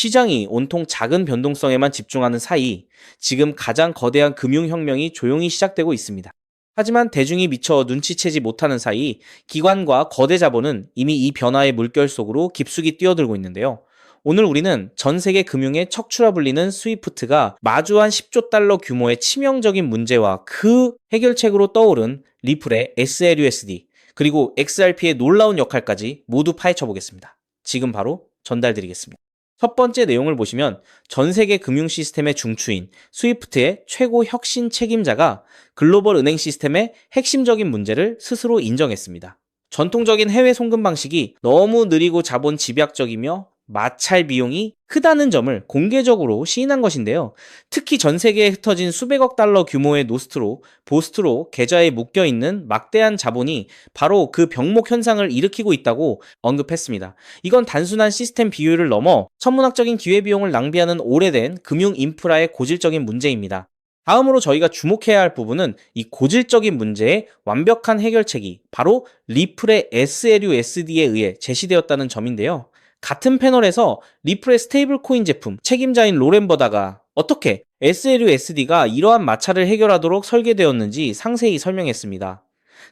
시장이 온통 작은 변동성에만 집중하는 사이 지금 가장 거대한 금융혁명이 조용히 시작되고 있습니다. 하지만 대중이 미처 눈치채지 못하는 사이 기관과 거대 자본은 이미 이 변화의 물결 속으로 깊숙이 뛰어들고 있는데요. 오늘 우리는 전 세계 금융의 척추라 불리는 스위프트가 마주한 10조 달러 규모의 치명적인 문제와 그 해결책으로 떠오른 리플의 SLUSD 그리고 XRP의 놀라운 역할까지 모두 파헤쳐 보겠습니다. 지금 바로 전달드리겠습니다. 첫 번째 내용을 보시면 전 세계 금융 시스템의 중추인 스위프트의 최고 혁신 책임자가 글로벌 은행 시스템의 핵심적인 문제를 스스로 인정했습니다. 전통적인 해외 송금 방식이 너무 느리고 자본 집약적이며 마찰 비용이 크다는 점을 공개적으로 시인한 것인데요. 특히 전 세계에 흩어진 수백억 달러 규모의 노스트로, 보스트로 계좌에 묶여있는 막대한 자본이 바로 그 병목 현상을 일으키고 있다고 언급했습니다. 이건 단순한 시스템 비효율을 넘어 천문학적인 기회비용을 낭비하는 오래된 금융 인프라의 고질적인 문제입니다. 다음으로 저희가 주목해야 할 부분은 이 고질적인 문제의 완벽한 해결책이 바로 리플의 SLUSD에 의해 제시되었다는 점인데요. 같은 패널에서 리플의 스테이블 코인 제품 책임자인 로렌 버다가 어떻게 SLUSD가 이러한 마찰을 해결하도록 설계되었는지 상세히 설명했습니다.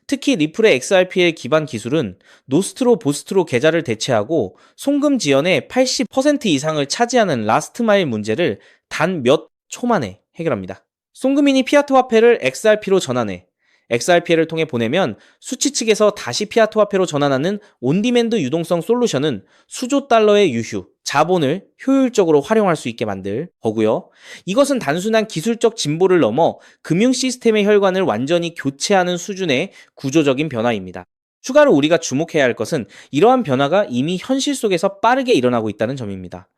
특히 리플의 XRP의 기반 기술은 노스트로 보스트로 계좌를 대체하고 송금 지연의 80% 이상을 차지하는 라스트 마일 문제를 단 몇 초 만에 해결합니다. 송금인이 피아트 화폐를 XRP로 전환해 XRP를 통해 보내면 수취 측에서 다시 피아트 화폐로 전환하는 온디맨드 유동성 솔루션은 수조 달러의 유휴, 자본을 효율적으로 활용할 수 있게 만들 거고요. 이것은 단순한 기술적 진보를 넘어 금융 시스템의 혈관을 완전히 교체하는 수준의 구조적인 변화입니다. 추가로 우리가 주목해야 할 것은 이러한 변화가 이미 현실 속에서 빠르게 일어나고 있다는 점입니다.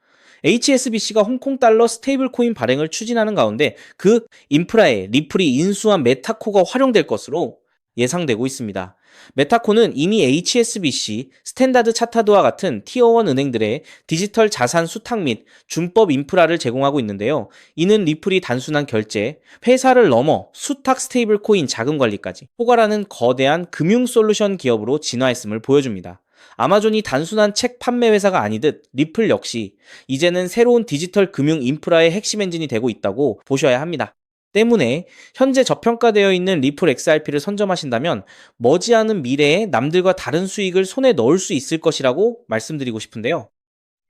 HSBC가 홍콩 달러 스테이블 코인 발행을 추진하는 가운데 그 인프라에 리플이 인수한 메타코가 활용될 것으로 예상되고 있습니다. 메타코는 이미 HSBC, 스탠다드 차타드와 같은 티어1 은행들의 디지털 자산 수탁 및 준법 인프라를 제공하고 있는데요. 이는 리플이 단순한 결제, 회사를 넘어 수탁 스테이블 코인 자금 관리까지 포괄하는 거대한 금융 솔루션 기업으로 진화했음을 보여줍니다. 아마존이 단순한 책 판매 회사가 아니듯 리플 역시 이제는 새로운 디지털 금융 인프라의 핵심 엔진이 되고 있다고 보셔야 합니다. 때문에 현재 저평가되어 있는 리플 XRP를 선점하신다면 머지않은 미래에 남들과 다른 수익을 손에 넣을 수 있을 것이라고 말씀드리고 싶은데요.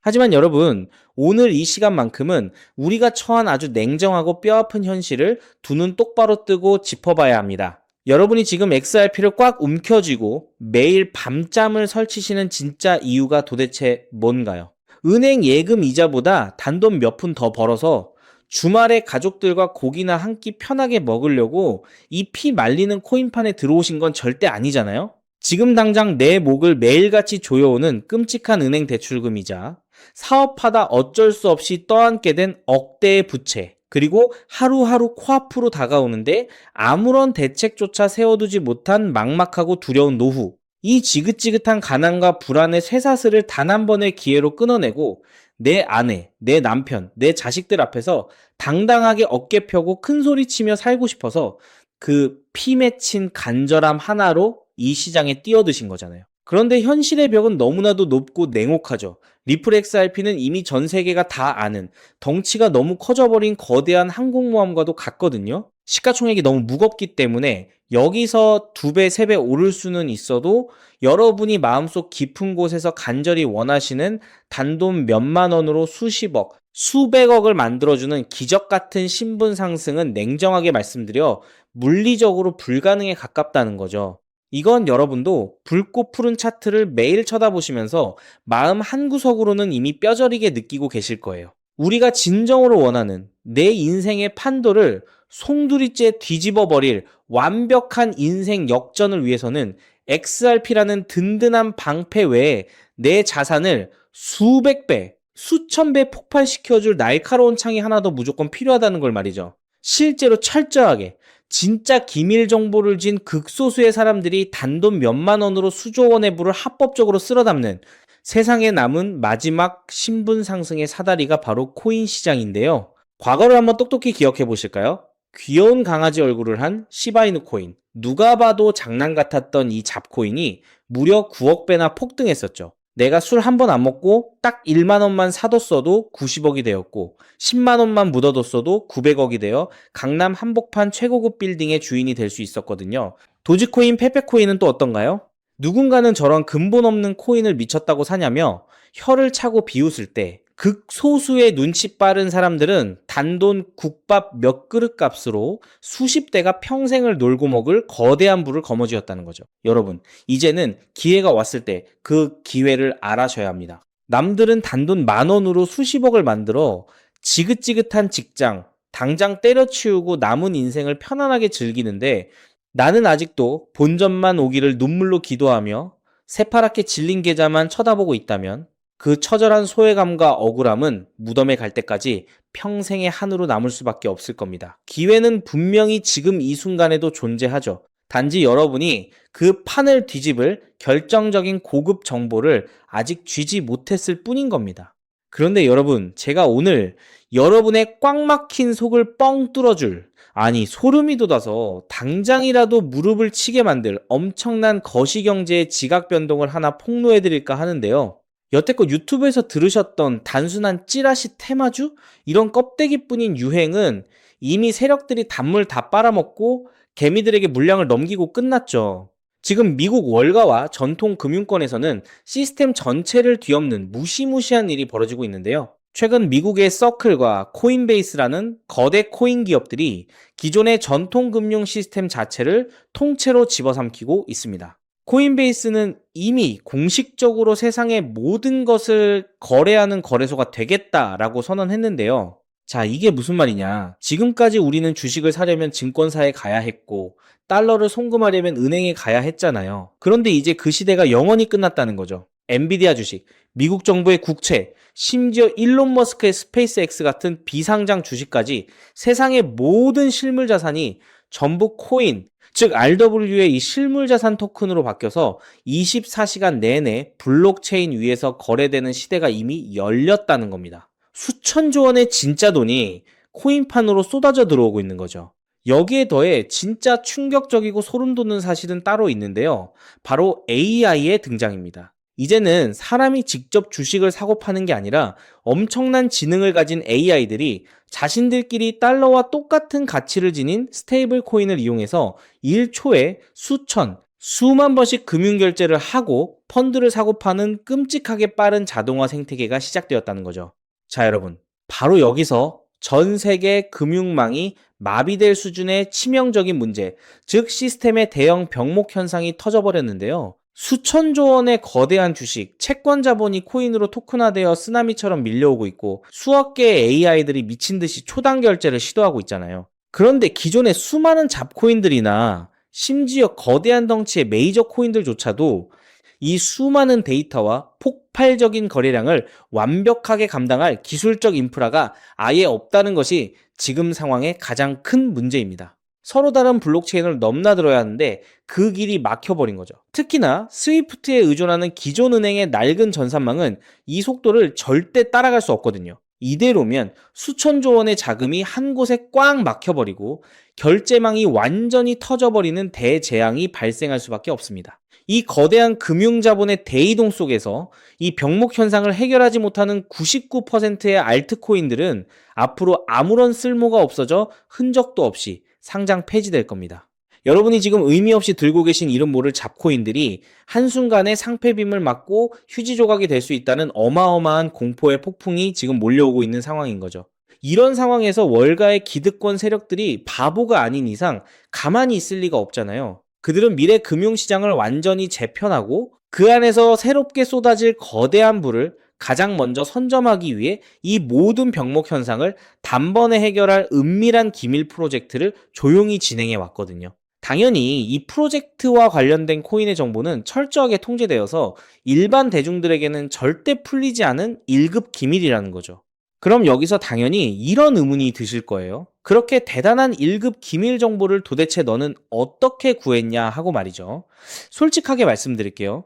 하지만 여러분, 오늘 이 시간만큼은 우리가 처한 아주 냉정하고 뼈아픈 현실을 두 눈 똑바로 뜨고 짚어봐야 합니다. 여러분이 지금 XRP를 꽉 움켜쥐고 매일 밤잠을 설치시는 진짜 이유가 도대체 뭔가요? 은행 예금 이자보다 단돈 몇 푼 더 벌어서 주말에 가족들과 고기나 한 끼 편하게 먹으려고 이 피 말리는 코인판에 들어오신 건 절대 아니잖아요? 지금 당장 내 목을 매일같이 조여오는 끔찍한 은행 대출금이자 사업하다 어쩔 수 없이 떠안게 된 억대의 부채, 그리고 하루하루 코앞으로 다가오는데 아무런 대책조차 세워두지 못한 막막하고 두려운 노후, 이 지긋지긋한 가난과 불안의 쇠사슬을 단 한 번의 기회로 끊어내고 내 아내, 내 남편, 내 자식들 앞에서 당당하게 어깨 펴고 큰소리치며 살고 싶어서 그 피 맺힌 간절함 하나로 이 시장에 뛰어드신 거잖아요. 그런데 현실의 벽은 너무나도 높고 냉혹하죠. 리플 XRP는 이미 전 세계가 다 아는 덩치가 너무 커져버린 거대한 항공모함과도 같거든요. 시가총액이 너무 무겁기 때문에 여기서 2배, 3배 오를 수는 있어도 여러분이 마음속 깊은 곳에서 간절히 원하시는 단돈 몇만 원으로 수십억, 수백억을 만들어주는 기적 같은 신분 상승은 냉정하게 말씀드려 물리적으로 불가능에 가깝다는 거죠. 이건 여러분도 붉고 푸른 차트를 매일 쳐다보시면서 마음 한구석으로는 이미 뼈저리게 느끼고 계실 거예요. 우리가 진정으로 원하는 내 인생의 판도를 송두리째 뒤집어 버릴 완벽한 인생 역전을 위해서는 XRP라는 든든한 방패 외에 내 자산을 수백 배, 수천 배 폭발시켜줄 날카로운 창이 하나 더 무조건 필요하다는 걸 말이죠. 실제로 철저하게 진짜 기밀 정보를 진 극소수의 사람들이 단돈 몇만 원으로 수조 원의 부를 합법적으로 쓸어 담는 세상에 남은 마지막 신분 상승의 사다리가 바로 코인 시장인데요. 과거를 한번 똑똑히 기억해 보실까요? 귀여운 강아지 얼굴을 한 시바이누 코인. 누가 봐도 장난 같았던 이 잡코인이 무려 9억 배나 폭등했었죠. 내가 술 한 번 안 먹고 딱 1만 원만 사뒀어도 90억이 되었고 10만 원만 묻어뒀어도 900억이 되어 강남 한복판 최고급 빌딩의 주인이 될 수 있었거든요. 도지코인, 페페코인은 또 어떤가요? 누군가는 저런 근본 없는 코인을 미쳤다고 사냐며 혀를 차고 비웃을 때 극소수의 눈치 빠른 사람들은 단돈 국밥 몇 그릇 값으로 수십 대가 평생을 놀고 먹을 거대한 부를 거머쥐었다는 거죠. 여러분, 이제는 기회가 왔을 때 그 기회를 알아셔야 합니다. 남들은 단돈 10,000원으로 수십억을 만들어 지긋지긋한 직장, 당장 때려치우고 남은 인생을 편안하게 즐기는데 나는 아직도 본전만 오기를 눈물로 기도하며 새파랗게 질린 계좌만 쳐다보고 있다면 그 처절한 소외감과 억울함은 무덤에 갈 때까지 평생의 한으로 남을 수밖에 없을 겁니다. 기회는 분명히 지금 이 순간에도 존재하죠. 단지 여러분이 그 판을 뒤집을 결정적인 고급 정보를 아직 쥐지 못했을 뿐인 겁니다. 그런데 여러분, 제가 오늘 여러분의 꽉 막힌 속을 뻥 뚫어줄, 아니 소름이 돋아서 당장이라도 무릎을 치게 만들 엄청난 거시경제의 지각 변동을 하나 폭로해드릴까 하는데요. 여태껏 유튜브에서 들으셨던 단순한 찌라시 테마주? 이런 껍데기뿐인 유행은 이미 세력들이 단물 다 빨아먹고 개미들에게 물량을 넘기고 끝났죠. 지금 미국 월가와 전통 금융권에서는 시스템 전체를 뒤엎는 무시무시한 일이 벌어지고 있는데요. 최근 미국의 서클과 코인베이스라는 거대 코인 기업들이 기존의 전통 금융 시스템 자체를 통째로 집어삼키고 있습니다. 코인베이스는 이미 공식적으로 세상의 모든 것을 거래하는 거래소가 되겠다라고 선언했는데요. 자, 이게 무슨 말이냐. 지금까지 우리는 주식을 사려면 증권사에 가야 했고 달러를 송금하려면 은행에 가야 했잖아요. 그런데 이제 그 시대가 영원히 끝났다는 거죠. 엔비디아 주식, 미국 정부의 국채, 심지어 일론 머스크의 스페이스X 같은 비상장 주식까지 세상의 모든 실물 자산이 전부 코인, 즉 RW의 이 실물 자산 토큰으로 바뀌어서 24시간 내내 블록체인 위에서 거래되는 시대가 이미 열렸다는 겁니다. 수천조 원의 진짜 돈이 코인판으로 쏟아져 들어오고 있는 거죠. 여기에 더해 진짜 충격적이고 소름 돋는 사실은 따로 있는데요. 바로 AI의 등장입니다. 이제는 사람이 직접 주식을 사고 파는 게 아니라 엄청난 지능을 가진 AI들이 자신들끼리 달러와 똑같은 가치를 지닌 스테이블 코인을 이용해서 1초에 수천, 수만 번씩 금융결제를 하고 펀드를 사고 파는 끔찍하게 빠른 자동화 생태계가 시작되었다는 거죠. 자, 여러분, 바로 여기서 전 세계 금융망이 마비될 수준의 치명적인 문제, 즉 시스템의 대형 병목 현상이 터져버렸는데요. 수천조 원의 거대한 주식, 채권 자본이 코인으로 토큰화되어 쓰나미처럼 밀려오고 있고 수억 개의 AI들이 미친 듯이 초당 결제를 시도하고 있잖아요. 그런데 기존의 수많은 잡코인들이나 심지어 거대한 덩치의 메이저 코인들조차도 이 수많은 데이터와 폭발적인 거래량을 완벽하게 감당할 기술적 인프라가 아예 없다는 것이 지금 상황의 가장 큰 문제입니다. 서로 다른 블록체인을 넘나들어야 하는데 그 길이 막혀버린 거죠. 특히나 스위프트에 의존하는 기존 은행의 낡은 전산망은 이 속도를 절대 따라갈 수 없거든요. 이대로면 수천조 원의 자금이 한 곳에 꽉 막혀버리고 결제망이 완전히 터져버리는 대재앙이 발생할 수밖에 없습니다. 이 거대한 금융자본의 대이동 속에서 이 병목 현상을 해결하지 못하는 99%의 알트코인들은 앞으로 아무런 쓸모가 없어져 흔적도 없이 상장 폐지될 겁니다. 여러분이 지금 의미 없이 들고 계신 이름 모를 잡코인들이 한순간에 상폐빔을 맞고 휴지 조각이 될 수 있다는 어마어마한 공포의 폭풍이 지금 몰려오고 있는 상황인 거죠. 이런 상황에서 월가의 기득권 세력들이 바보가 아닌 이상 가만히 있을 리가 없잖아요. 그들은 미래 금융시장을 완전히 재편하고 그 안에서 새롭게 쏟아질 거대한 부를 가장 먼저 선점하기 위해 이 모든 병목 현상을 단번에 해결할 은밀한 기밀 프로젝트를 조용히 진행해 왔거든요. 당연히 이 프로젝트와 관련된 코인의 정보는 철저하게 통제되어서 일반 대중들에게는 절대 풀리지 않은 1급 기밀이라는 거죠. 그럼 여기서 당연히 이런 의문이 드실 거예요. 그렇게 대단한 1급 기밀 정보를 도대체 너는 어떻게 구했냐 하고 말이죠. 솔직하게 말씀드릴게요.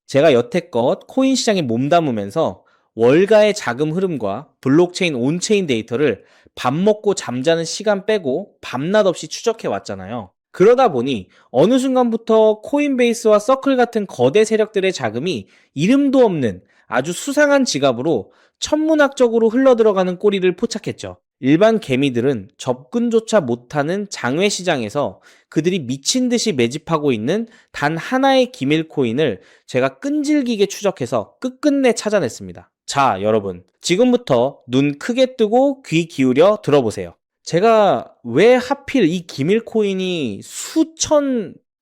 제가 여태껏 코인 시장에 몸담으면서 월가의 자금 흐름과 블록체인 온체인 데이터를 밥 먹고 잠자는 시간 빼고 밤낮 없이 추적해 왔잖아요. 그러다 보니 어느 순간부터 코인베이스와 서클 같은 거대 세력들의 자금이 이름도 없는 아주 수상한 지갑으로 천문학적으로 흘러들어가는 꼴을 포착했죠. 일반 개미들은 접근조차 못하는 장외 시장에서 그들이 미친 듯이 매집하고 있는 단 하나의 기밀 코인을 제가 끈질기게 추적해서 끝끝내 찾아냈습니다. 자, 여러분. 지금부터 눈 크게 뜨고 귀 기울여 들어보세요. 제가 왜 하필 이 기밀 코인이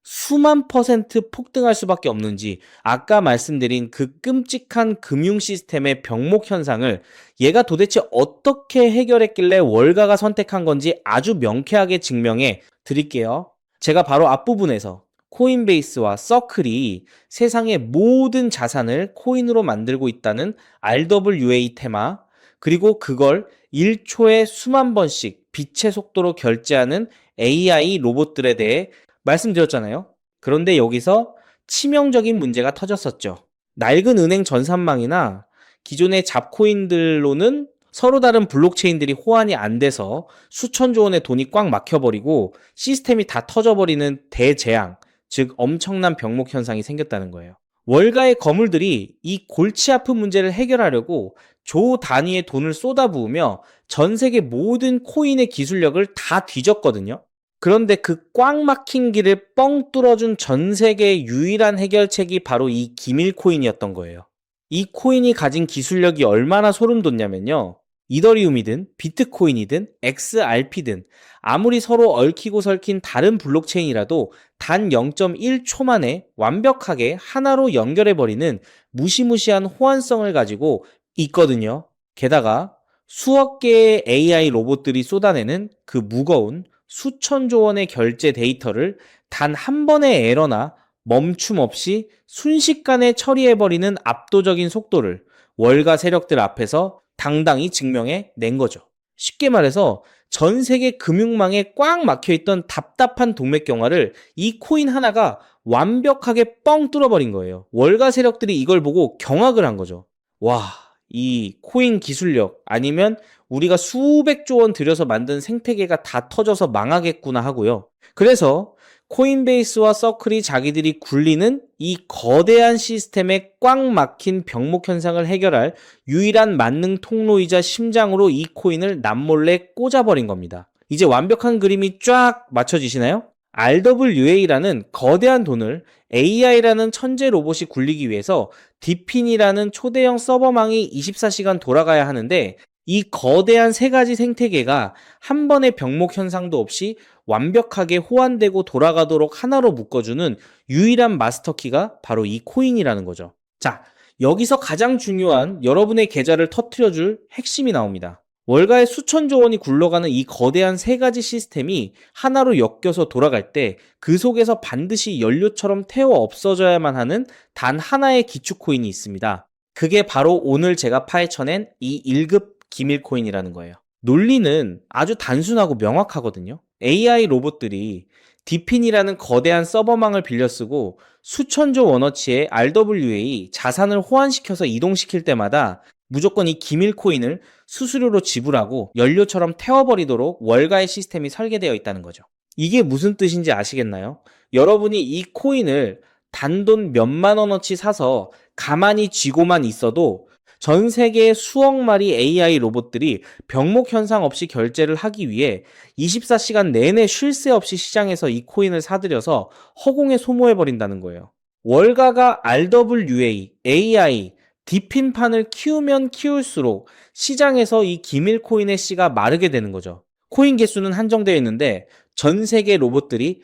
수만 퍼센트 폭등할 수밖에 없는지, 아까 말씀드린 그 끔찍한 금융 시스템의 병목 현상을 얘가 도대체 어떻게 해결했길래 월가가 선택한 건지 아주 명쾌하게 증명해 드릴게요. 제가 바로 앞부분에서 코인베이스와 서클이 세상의 모든 자산을 코인으로 만들고 있다는 RWA 테마, 그리고 그걸 1초에 수만 번씩 빛의 속도로 결제하는 AI 로봇들에 대해 말씀드렸잖아요. 그런데 여기서 치명적인 문제가 터졌었죠. 낡은 은행 전산망이나 기존의 잡코인들로는 서로 다른 블록체인들이 호환이 안 돼서 수천조 원의 돈이 꽉 막혀버리고 시스템이 다 터져버리는 대재앙, 즉 엄청난 병목 현상이 생겼다는 거예요. 월가의 거물들이 이 골치 아픈 문제를 해결하려고 조 단위의 돈을 쏟아부으며 전 세계 모든 코인의 기술력을 다 뒤졌거든요. 그런데 그 꽉 막힌 길을 뻥 뚫어준 전 세계의 유일한 해결책이 바로 이 기밀 코인이었던 거예요. 이 코인이 가진 기술력이 얼마나 소름 돋냐면요. 이더리움이든 비트코인이든 XRP든 아무리 서로 얽히고 설킨 다른 블록체인이라도 단 0.1초 만에 완벽하게 하나로 연결해버리는 무시무시한 호환성을 가지고 있거든요. 게다가 수억 개의 AI 로봇들이 쏟아내는 그 무거운 수천조 원의 결제 데이터를 단 한 번의 에러나 멈춤 없이 순식간에 처리해버리는 압도적인 속도를 월가 세력들 앞에서 당당히 증명해 낸 거죠. 쉽게 말해서 전 세계 금융망에 꽉 막혀있던 답답한 동맥경화를 이 코인 하나가 완벽하게 뻥 뚫어버린 거예요. 월가 세력들이 이걸 보고 경악을 한 거죠. 와, 이 코인 기술력 아니면 우리가 수백조 원 들여서 만든 생태계가 다 터져서 망하겠구나 하고요. 그래서 코인베이스와 서클이 자기들이 굴리는 이 거대한 시스템에 꽉 막힌 병목 현상을 해결할 유일한 만능 통로이자 심장으로 이 코인을 남몰래 꽂아버린 겁니다. 이제 완벽한 그림이 쫙 맞춰지시나요? RWA라는 거대한 돈을 AI라는 천재 로봇이 굴리기 위해서 디핀이라는 초대형 서버망이 24시간 돌아가야 하는데, 이 거대한 세 가지 생태계가 한 번의 병목 현상도 없이 완벽하게 호환되고 돌아가도록 하나로 묶어주는 유일한 마스터키가 바로 이 코인이라는 거죠. 자, 여기서 가장 중요한 여러분의 계좌를 터트려줄 핵심이 나옵니다. 월가에 수천조 원이 굴러가는 이 거대한 세 가지 시스템이 하나로 엮여서 돌아갈 때 그 속에서 반드시 연료처럼 태워 없어져야만 하는 단 하나의 기축 코인이 있습니다. 그게 바로 오늘 제가 파헤쳐낸 이 1급 기밀 코인이라는 거예요. 논리는 아주 단순하고 명확하거든요. AI 로봇들이 디핀이라는 거대한 서버망을 빌려 쓰고 수천조 원어치의 RWA 자산을 호환시켜서 이동시킬 때마다 무조건 이 기밀 코인을 수수료로 지불하고 연료처럼 태워버리도록 월가의 시스템이 설계되어 있다는 거죠. 이게 무슨 뜻인지 아시겠나요? 여러분이 이 코인을 단돈 몇만 원어치 사서 가만히 쥐고만 있어도 전 세계의 수억 마리 AI 로봇들이 병목 현상 없이 결제를 하기 위해 24시간 내내 쉴 새 없이 시장에서 이 코인을 사들여서 허공에 소모해버린다는 거예요. 월가가 RWA, AI, 디핀판을 키우면 키울수록 시장에서 이 기밀 코인의 씨가 마르게 되는 거죠. 코인 개수는 한정되어 있는데 전 세계 로봇들이